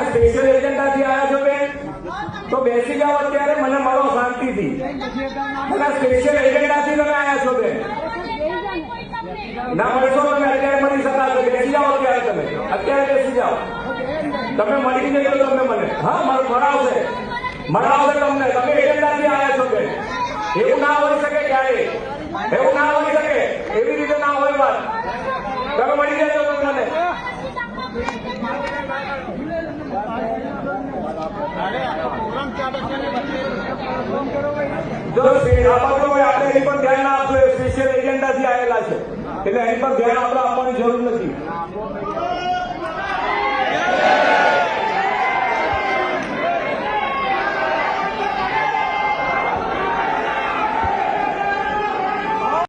Special એજન્ડાથી આવ્યા છો બેન તો બેસી જાઓ અત્યારે, મને મળો શાંતિથી. સ્પેશિયલ એજન્ડાથી તમે આવ્યા છો બેન, ના મળશો તમે અત્યારે મળી શકાશે. બેસી જાઓ અત્યારે, તમે અત્યારે બેસી જાઓ. તમે મળી જજો તમને, મને હા મળાવશે તમને. તમે એજન્ડાથી આવ્યા છો બેન, એવું ના હોઈ શકે ક્યારે, એવું ના હોઈ શકે, એવી રીતે ના હોય વાત. તમે મળી જજો તમને. જો આપણે એની પર ધ્યાન ના આપશો, સ્પેશિયલ એજન્ડાથી આવેલા છે એટલે એની પર ધ્યાન આપણે આપવાની જરૂર નથી.